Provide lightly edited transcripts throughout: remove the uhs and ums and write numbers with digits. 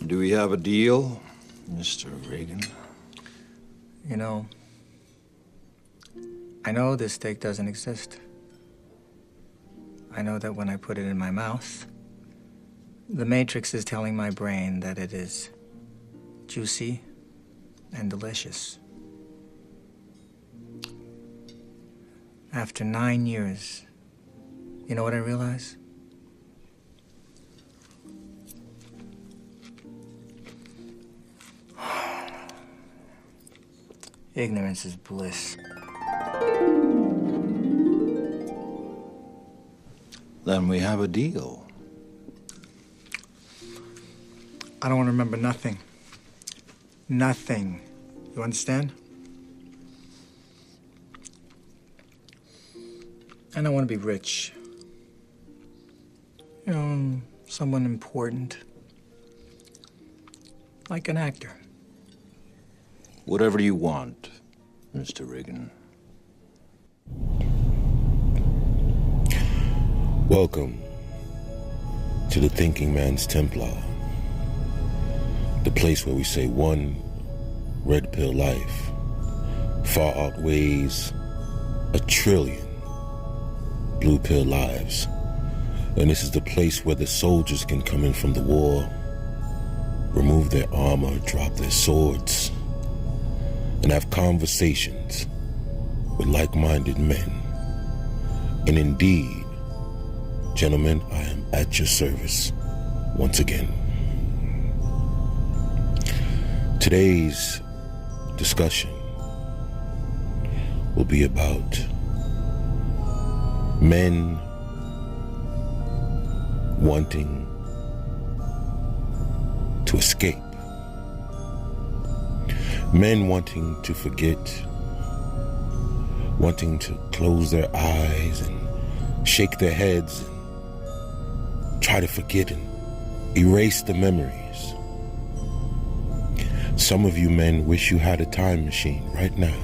Do we have a deal, Mr. Reagan? You know, I know this steak doesn't exist. I know that when I put it in my mouth, the Matrix is telling my brain that it is juicy and delicious. After 9 years, you know what I realize? Ignorance is bliss. Then we have a deal. I don't want to remember nothing. Nothing. You understand? And I want to be rich. You know, someone important. Like an actor. Whatever you want, Mr. Reagan. Welcome to the Thinking Man's Templar, the place where we say one red pill life far outweighs 1 trillion blue pill lives. And this is the place where the soldiers can come in from the war, remove their armor, drop their swords, and have conversations with like-minded men. And indeed, gentlemen, I am at your service once again. Today's discussion will be about men wanting to escape. Men wanting to forget, wanting to close their eyes and shake their heads and try to forget and erase the memories. Some of you men wish you had a time machine right now,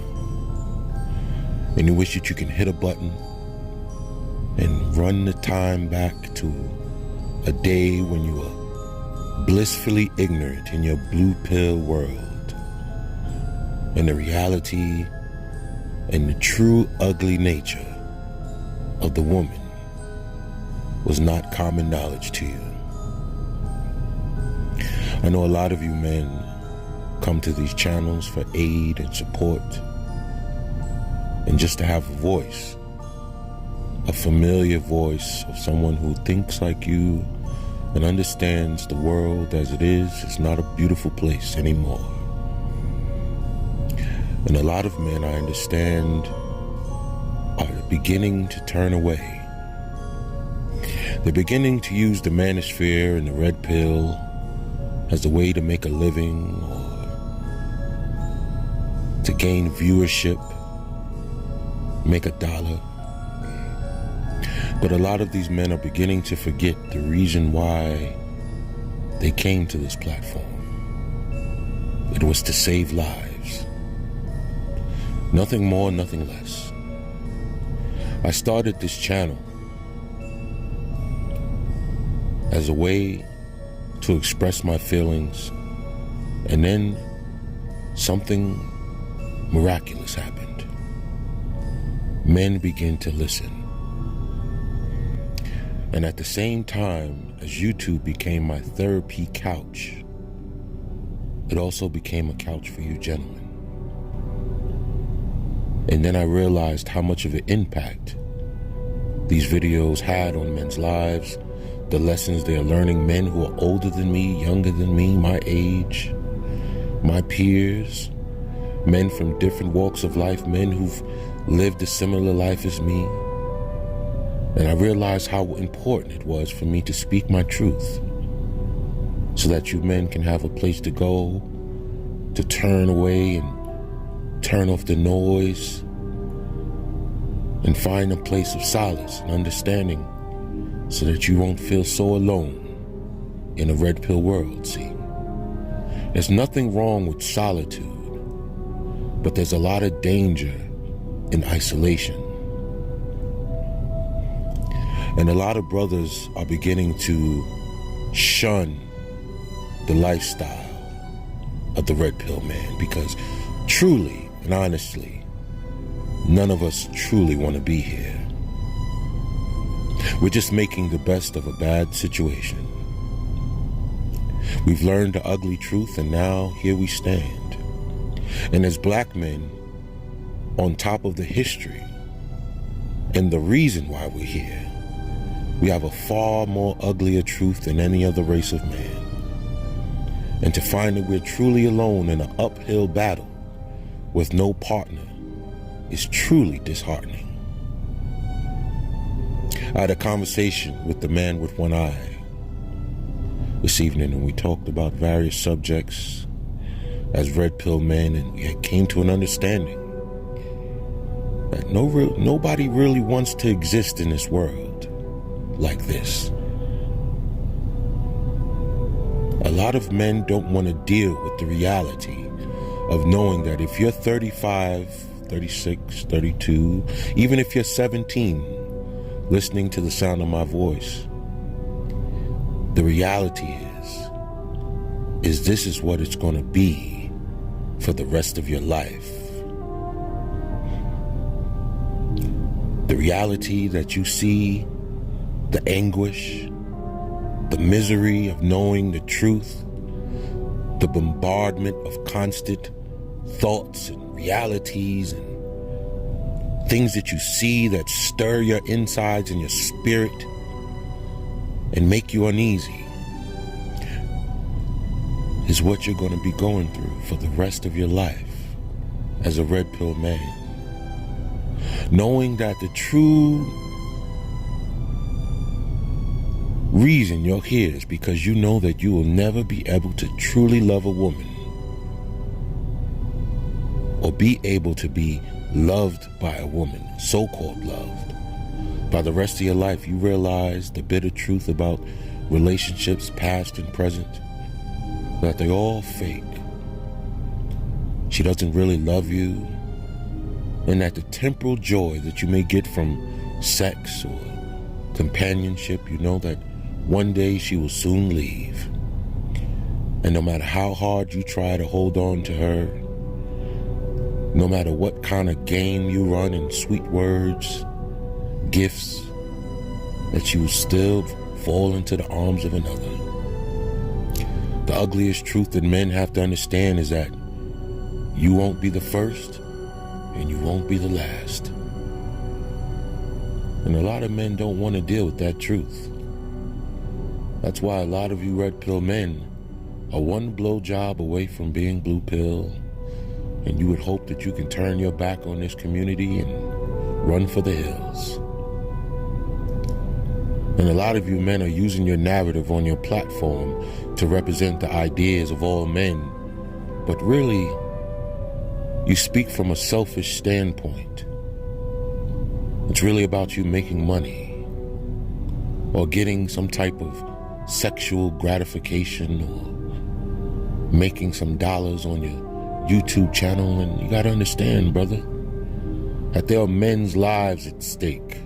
and you wish that you can hit a button and run the time back to a day when you were blissfully ignorant in your blue pill world. And the reality and the true ugly nature of the woman was not common knowledge to you. I know a lot of you men come to these channels for aid and support, and just to have a voice, a familiar voice of someone who thinks like you and understands the world as it is not a beautiful place anymore. And a lot of men, I understand, are beginning to turn away. They're beginning to use the Manosphere and the Redpill as a way to make a living or to gain viewership, make $1. But a lot of these men are beginning to forget the reason why they came to this platform. It was to save lives. Nothing more, nothing less. I started this channel as a way to express my feelings, and then something miraculous happened. Men began to listen. And at the same time as YouTube became my therapy couch, it also became a couch for you gentlemen. And then I realized how much of an impact these videos had on men's lives, the lessons they are learning, men who are older than me, younger than me, my age, my peers, men from different walks of life, men who've lived a similar life as me. And I realized how important it was for me to speak my truth so that you men can have a place to go, to turn away and turn off the noise and find a place of solace and understanding so that you won't feel so alone in a red pill world, see. There's nothing wrong with solitude, but there's a lot of danger in isolation. And a lot of brothers are beginning to shun the lifestyle of the Red Pill man, because truly and honestly, none of us truly want to be here. We're just making the best of a bad situation. We've learned the ugly truth, and now here we stand. And as black men, on top of the history and the reason why we're here, we have a far more uglier truth than any other race of man. And to find that we're truly alone in an uphill battle with no partner is truly disheartening. I had a conversation with the man with one eye this evening, and we talked about various subjects as Red Pill men, and we came to an understanding that nobody really wants to exist in this world like this. A lot of men don't want to deal with the reality of knowing that if you're 35, 36, 32, even if you're 17, listening to the sound of my voice, the reality is this is what it's going to be for the rest of your life. The reality that you see, the anguish, the misery of knowing the truth, the bombardment of constant thoughts and realities and things that you see that stir your insides and your spirit and make you uneasy, is what you're going to be going through for the rest of your life as a Red Pill man. Knowing that the true reason you're here is because you know that you will never be able to truly love a woman or be able to be loved by a woman, so-called loved. By the rest of your life, you realize the bitter truth about relationships past and present, that they're all fake. She doesn't really love you, and that the temporal joy that you may get from sex or companionship, you know that one day she will soon leave. And no matter how hard you try to hold on to her, no matter what kind of game you run in sweet words, gifts, that you will still fall into the arms of another. The ugliest truth that men have to understand is that you won't be the first and you won't be the last. And a lot of men don't want to deal with that truth. That's why a lot of you Red Pill men are one blowjob away from being blue pill, and you would hope that you can turn your back on this community and run for the hills. And a lot of you men are using your narrative on your platform to represent the ideas of all men, but really, you speak from a selfish standpoint. It's really about you making money or getting some type of sexual gratification or making some dollars on your YouTube channel. And you gotta understand, brother, that there are men's lives at stake.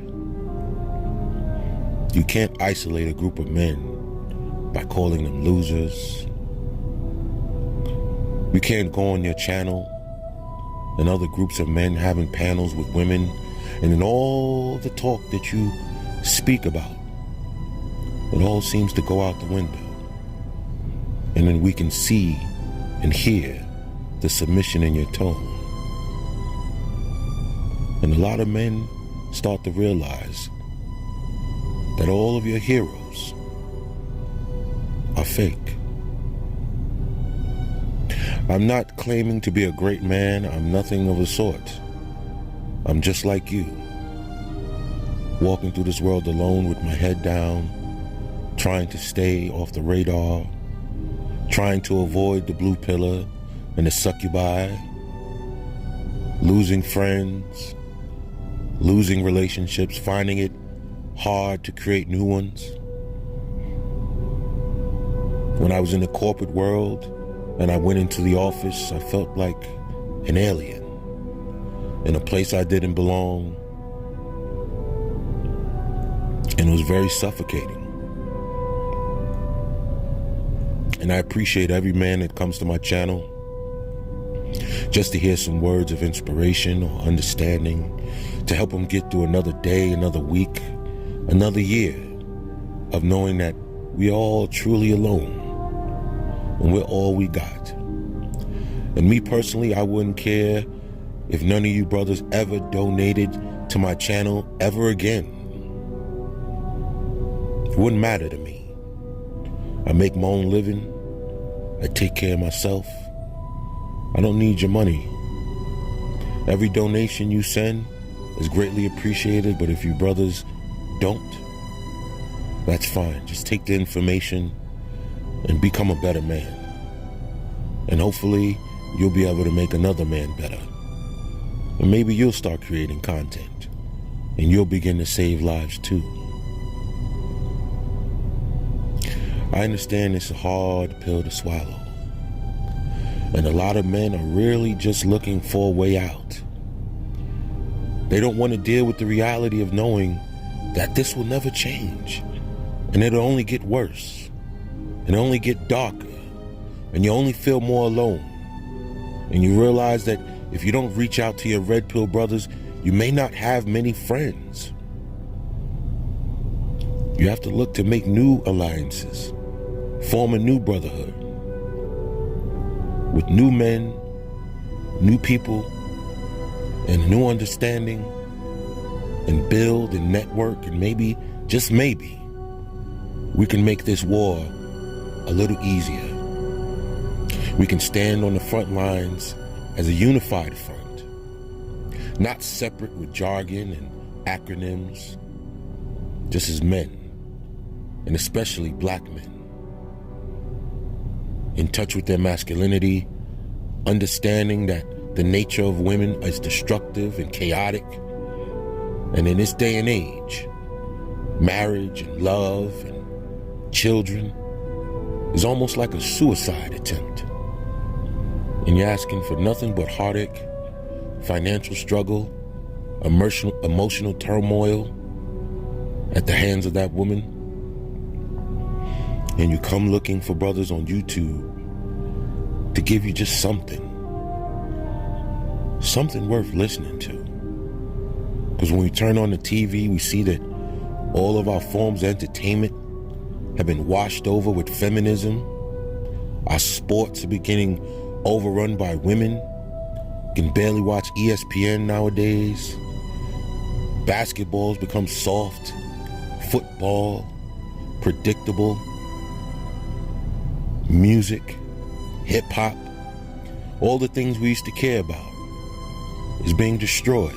You can't isolate a group of men by calling them losers. You can't go on your channel and other groups of men having panels with women, and in all the talk that you speak about, it all seems to go out the window. And then we can see and hear the submission in your tone. And a lot of men start to realize that all of your heroes are fake. I'm not claiming to be a great man. I'm nothing of the sort. I'm just like you, walking through this world alone with my head down, trying to stay off the radar, trying to avoid the blue pillar and the succubi, losing friends, losing relationships, finding it hard to create new ones. When I was in the corporate world and I went into the office, I felt like an alien in a place I didn't belong, and it was very suffocating. And I appreciate every man that comes to my channel just to hear some words of inspiration or understanding to help them get through another day, another week, another year of knowing that we are all truly alone and we're all we got. And me personally, I wouldn't care if none of you brothers ever donated to my channel ever again. It wouldn't matter to me. I make my own living. I take care of myself. I don't need your money. Every donation you send is greatly appreciated, but if you brothers don't, that's fine. Just take the information and become a better man. And hopefully you'll be able to make another man better. And maybe you'll start creating content and you'll begin to save lives too. I understand it's a hard pill to swallow. And a lot of men are really just looking for a way out. They don't want to deal with the reality of knowing that this will never change. And it'll only get worse. And only get darker. And you only feel more alone. And you realize that if you don't reach out to your red pill brothers, you may not have many friends. You have to look to make new alliances. Form a new brotherhood. With new men, new people, and a new understanding, and build and network, and maybe, just maybe, we can make this war a little easier. We can stand on the front lines as a unified front, not separate with jargon and acronyms, just as men, and especially black men. In touch with their masculinity, understanding that the nature of women is destructive and chaotic. And in this day and age, marriage and love and children is almost like a suicide attempt. And you're asking for nothing but heartache, financial struggle, emotional turmoil at the hands of that woman. And you come looking for brothers on YouTube to give you just something worth listening to. Because when we turn on the TV, we see that all of our forms of entertainment have been washed over with feminism. Our sports are beginning overrun by women. You can barely watch ESPN nowadays. Basketball's become soft, football, predictable. Music, hip-hop, all the things we used to care about is being destroyed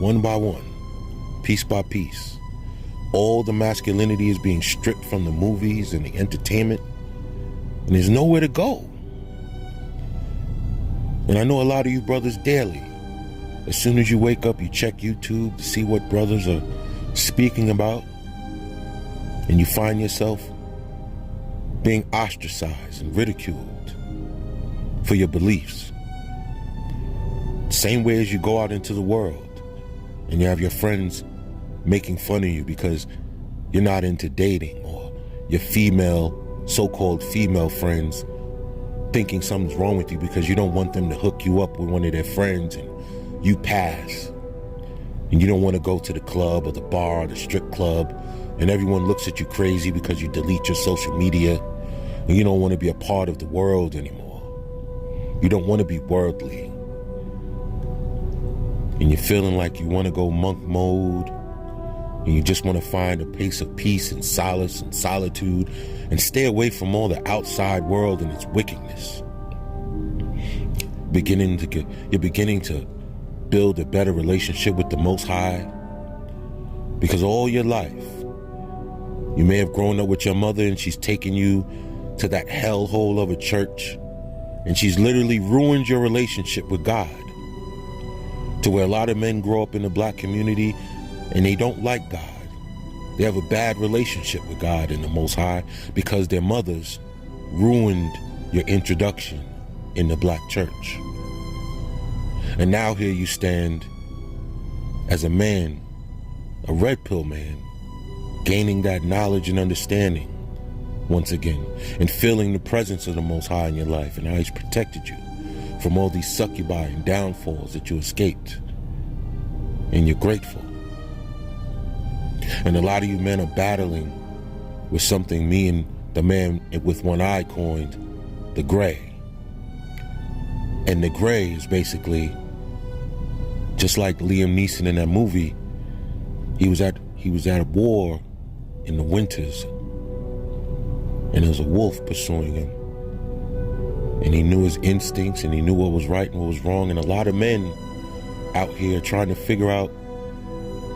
one by one, piece by piece. All the masculinity is being stripped from the movies and the entertainment, and there's nowhere to go. And I know a lot of you brothers daily, as soon as you wake up, you check YouTube to see what brothers are speaking about, and you find yourself being ostracized and ridiculed for your beliefs. Same way as you go out into the world and you have your friends making fun of you because you're not into dating, or your so-called female friends thinking something's wrong with you because you don't want them to hook you up with one of their friends and you pass. And you don't want to go to the club or the bar or the strip club, and everyone looks at you crazy because you delete your social media, and you don't want to be a part of the world anymore. You don't want to be worldly. And you're feeling like you want to go monk mode, and you just want to find a place of peace and solace and solitude and stay away from all the outside world and its wickedness. You're beginning to build a better relationship with the Most High, because all your life you may have grown up with your mother and she's taken you to that hellhole of a church, and she's literally ruined your relationship with God, to where a lot of men grow up in the black community and they don't like God. They have a bad relationship with God and the Most High because their mothers ruined your introduction in the black church. And now here you stand as a man, a red pill man, gaining that knowledge and understanding once again, and feeling the presence of the Most High in your life and how He's protected you from all these succubi and downfalls that you escaped. And you're grateful. And a lot of you men are battling with something me and the man with one eye coined the gray. And the gray is basically just like Liam Neeson in that movie. He was at a war in the winters, and there was a wolf pursuing him. And he knew his instincts, and he knew what was right and what was wrong. And a lot of men out here trying to figure out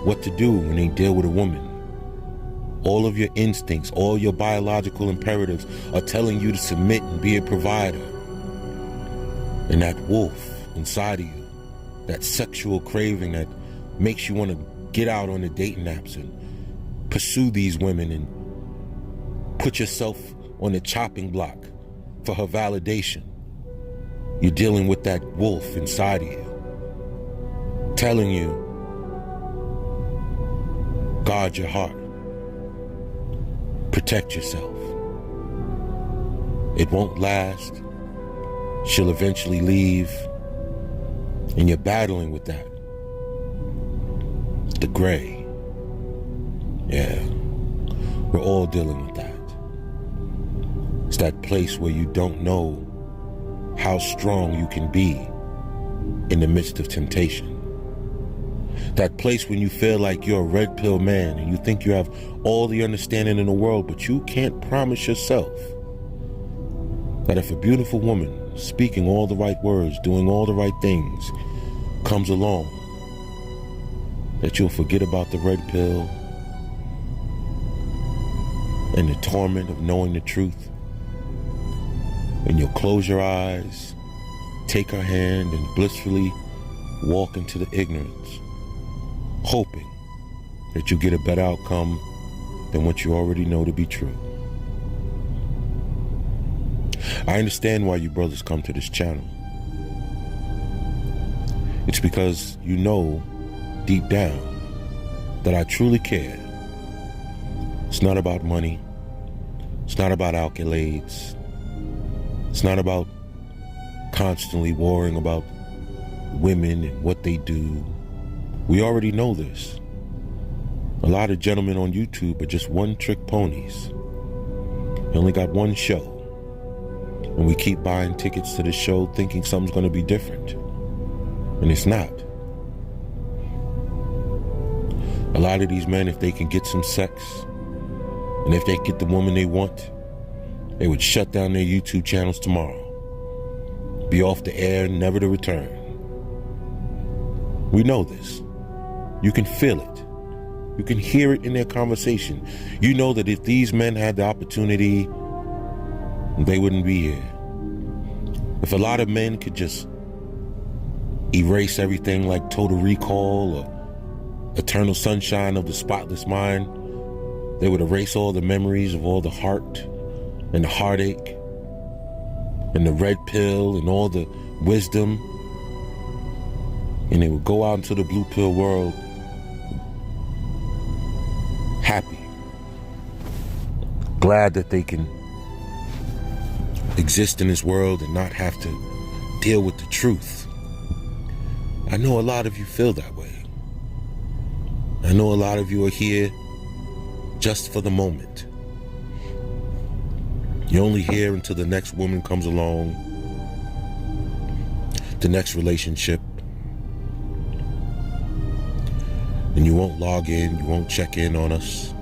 what to do when they deal with a woman. All of your instincts, all your biological imperatives are telling you to submit and be a provider. And that wolf inside of you, that sexual craving that makes you want to get out on the dating apps and pursue these women and put yourself on the chopping block for her validation. You're dealing with that wolf inside of you, telling you, guard your heart, protect yourself. It won't last. She'll eventually leave, and you're battling with that. The gray. Yeah, we're all dealing with that. It's that place where you don't know how strong you can be in the midst of temptation. That place when you feel like you're a red pill man and you think you have all the understanding in the world, but you can't promise yourself that if a beautiful woman speaking all the right words, doing all the right things comes along, that you'll forget about the red pill and the torment of knowing the truth. And you'll close your eyes, take her hand, and blissfully walk into the ignorance, hoping that you get a better outcome than what you already know to be true. I understand why you brothers come to this channel. It's because you know deep down that I truly care. It's not about money. It's not about accolades. It's not about constantly worrying about women and what they do. We already know this. A lot of gentlemen on YouTube are just one-trick ponies. They only got one show. And we keep buying tickets to the show thinking something's going to be different. And it's not. A lot of these men, if they can get some sex, and if they get the woman they want, they would shut down their YouTube channels tomorrow. Be off the air, never to return. We know this. You can feel it. You can hear it in their conversation. You know that if these men had the opportunity, they wouldn't be here. If a lot of men could just erase everything like Total Recall or Eternal Sunshine of the Spotless Mind, they would erase all the memories of all the heart and the heartache and the red pill and all the wisdom, and they would go out into the blue pill world happy, glad that they can exist in this world and not have to deal with the truth. I know a lot of you feel that way. I know a lot of you are here just for the moment. You're only here until the next woman comes along, the next relationship, and you won't log in, you won't check in on us.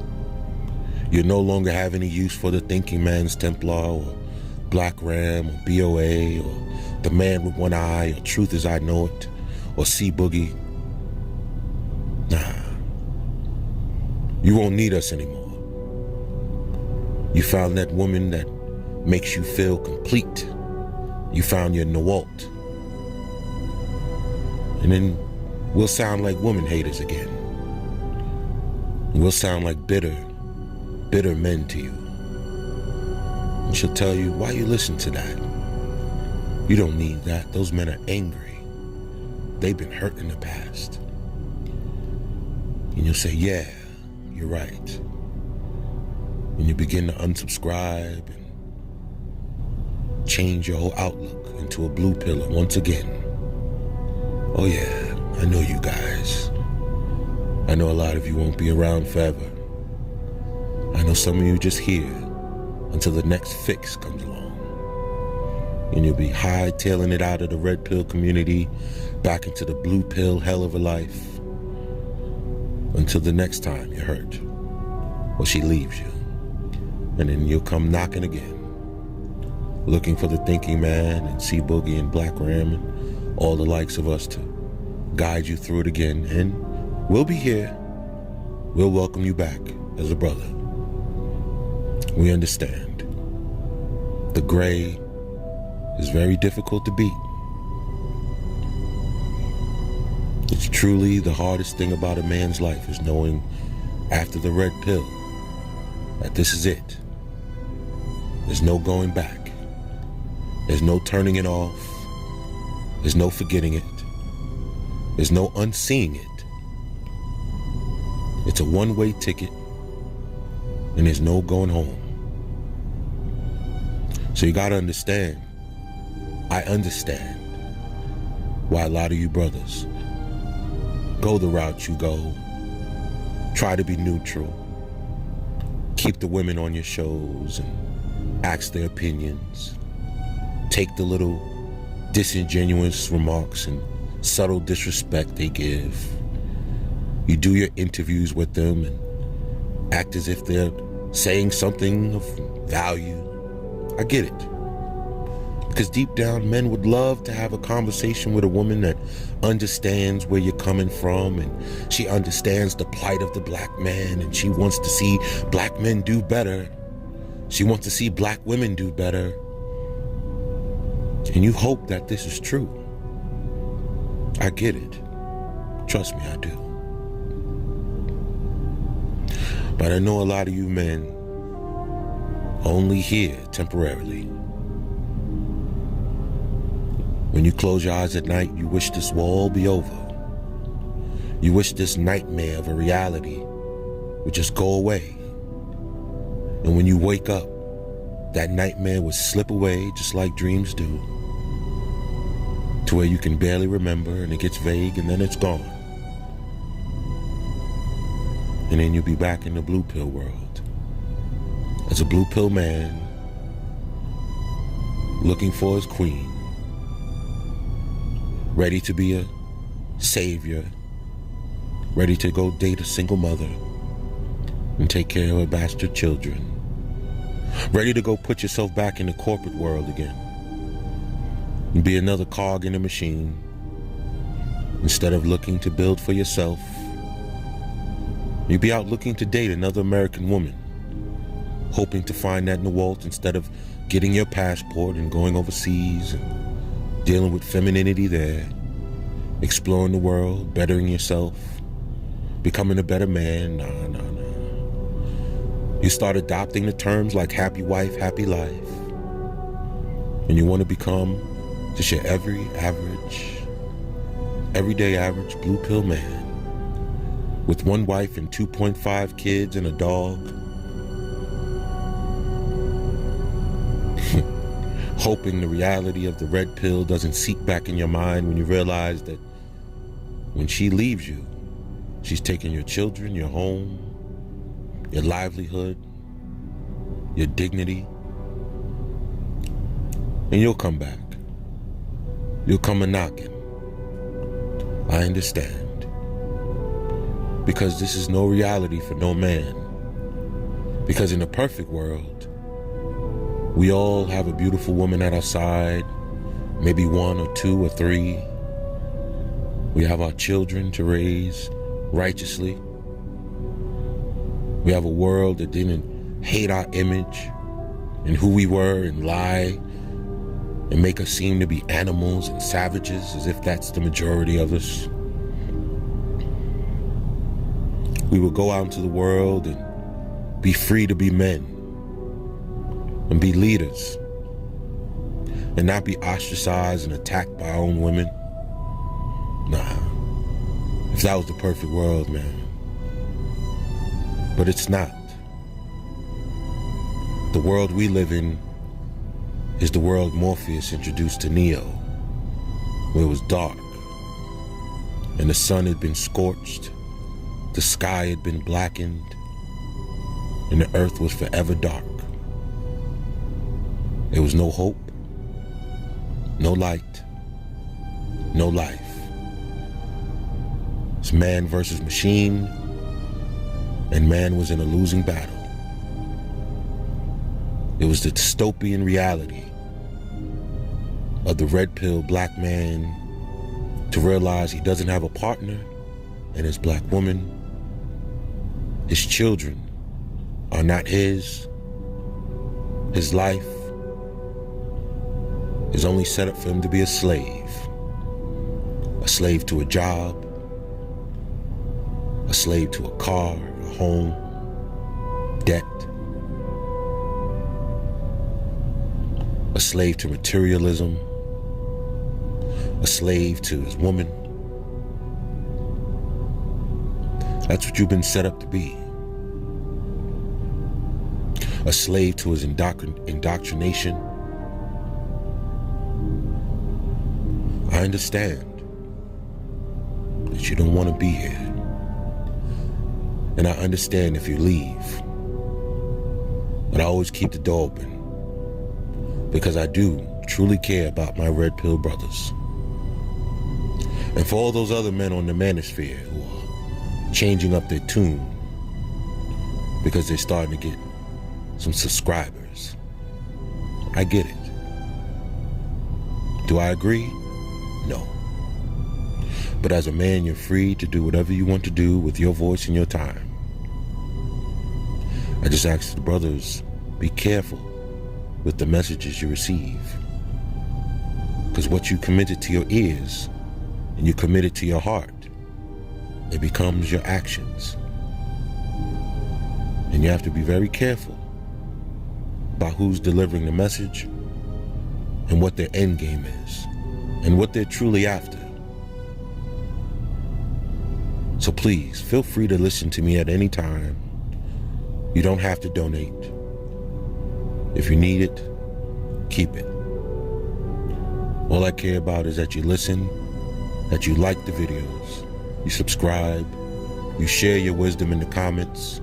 You no longer have any use for the Thinking Man's Templar or Black Ram or BOA or the Man with One Eye or Truth as I Know It or C Boogie. Nah. You won't need us anymore. You found that woman that makes you feel complete. You found your Nawalt. And then we'll sound like woman haters again. We'll sound like bitter men to you. And she'll tell you, why you listen to that? You don't need that. Those men are angry. They've been hurt in the past. And you'll say, yeah, you're right. when you begin to unsubscribe and change your whole outlook into a blue pillar once again. Oh yeah, I know you guys. I know a lot of you won't be around forever. I know some of you just here until the next fix comes along. And you'll be hightailing it out of the red pill community back into the blue pill hell of a life until the next time you're hurt or she leaves you. And then you'll come knocking again, looking for the thinking man and Sea Boogie and Black Ram and all the likes of us to guide you through it again. And we'll be here. We'll welcome you back as a brother. We understand. The gray is very difficult to beat. It's truly the hardest thing about a man's life is knowing after the red pill that this is it. There's no going back. There's no turning it off. There's no forgetting it. There's no unseeing it. It's a one-way ticket, and there's no going home. So you gotta understand, I understand why a lot of you brothers go the route you go, try to be neutral, keep the women on your shows and ask their opinions, take the little disingenuous remarks and subtle disrespect they give. You do your interviews with them and act as if they're saying something of value. I get it. Because deep down, men would love to have a conversation with a woman that understands where you're coming from, and she understands the plight of the black man, and she wants to see black men do better. She wants to see black women do better. And you hope that this is true. I get it. Trust me, I do. But I know a lot of you men only here temporarily. When you close your eyes at night, you wish this will all be over. You wish this nightmare of a reality would just go away. And when you wake up, that nightmare would slip away just like dreams do, to where you can barely remember and it gets vague and then it's gone. And then you'll be back in the blue pill world as a blue pill man looking for his queen, ready to be a savior, ready to go date a single mother and take care of her bastard children, ready to go put yourself back in the corporate world again and be another cog in a machine instead of looking to build for yourself. You'd be out looking to date another American woman, hoping to find that in the Walt instead of getting your passport and going overseas and dealing with femininity there, exploring the world, bettering yourself, becoming a better man. Nah. You start adopting the terms like happy wife, happy life, and you want to become just your everyday average blue pill man with one wife and 2.5 kids and a dog, hoping the reality of the red pill doesn't seep back in your mind when you realize that when she leaves you, she's taking your children, your home, your livelihood, your dignity, and you'll come back. You'll come a-knocking. I understand. Because this is no reality for no man. Because in a perfect world, we all have a beautiful woman at our side, maybe one or two or three. We have our children to raise righteously. We have a world that didn't hate our image and who we were and lie and make us seem to be animals and savages as if that's the majority of us. We will go out into the world and be free to be men and be leaders and not be ostracized and attacked by our own women. Nah, if that was the perfect world, man. But it's not. The world we live in is the world Morpheus introduced to Neo, where it was dark, and the sun had been scorched, the sky had been blackened, and the earth was forever dark. There was no hope, no light, no life. It's man versus machine, and man was in a losing battle. It was the dystopian reality of the red pill black man to realize he doesn't have a partner in his black woman. His children are not his. His life is only set up for him to be a slave to a job, a slave to a car, a home, debt, a slave to materialism, a slave to his woman. That's what you've been set up to be. A slave to his indoctrination. I understand that you don't want to be here. And I understand if you leave. But I always keep the door open, because I do truly care about my red pill brothers. And for all those other men on the Manosphere who are changing up their tune because they're starting to get some subscribers, I get it. Do I agree? No. But as a man, you're free to do whatever you want to do with your voice and your time. I just ask the brothers, be careful with the messages you receive. Because what you committed to your ears and you committed to your heart, it becomes your actions. And you have to be very careful about who's delivering the message and what their end game is and what they're truly after. So please, feel free to listen to me at any time. You don't have to donate. If you need it, keep it. All I care about is that you listen, that you like the videos, you subscribe, you share your wisdom in the comments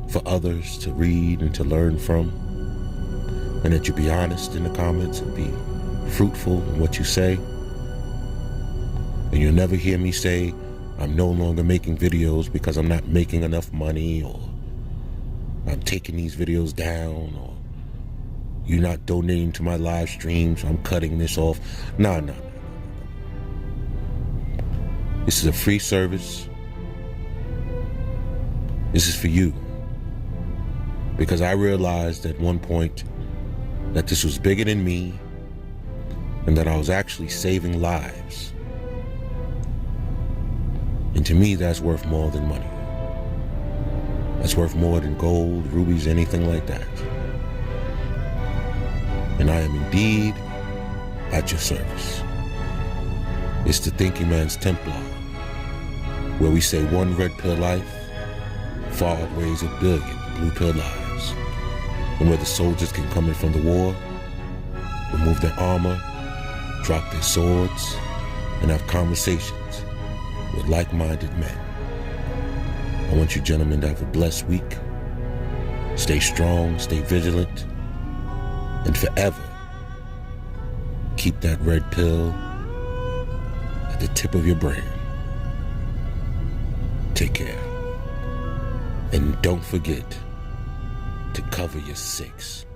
for others to read and to learn from, and that you be honest in the comments and be fruitful in what you say. And you'll never hear me say, I'm no longer making videos because I'm not making enough money, or I'm taking these videos down, or you're not donating to my live stream, so I'm cutting this off. No. This is a free service. This is for you. Because I realized at one point that this was bigger than me, and that I was actually saving lives. And to me, that's worth more than money. That's worth more than gold, rubies, anything like that. And I am indeed at your service. It's the Thinking Man's Templar, where we say one red pill life far outweighs 1 billion blue pill lives. And where the soldiers can come in from the war, remove their armor, drop their swords, and have conversations with like-minded men. I want you gentlemen to have a blessed week. Stay strong, stay vigilant, and forever keep that red pill at the tip of your brain. Take care. And don't forget to cover your 6.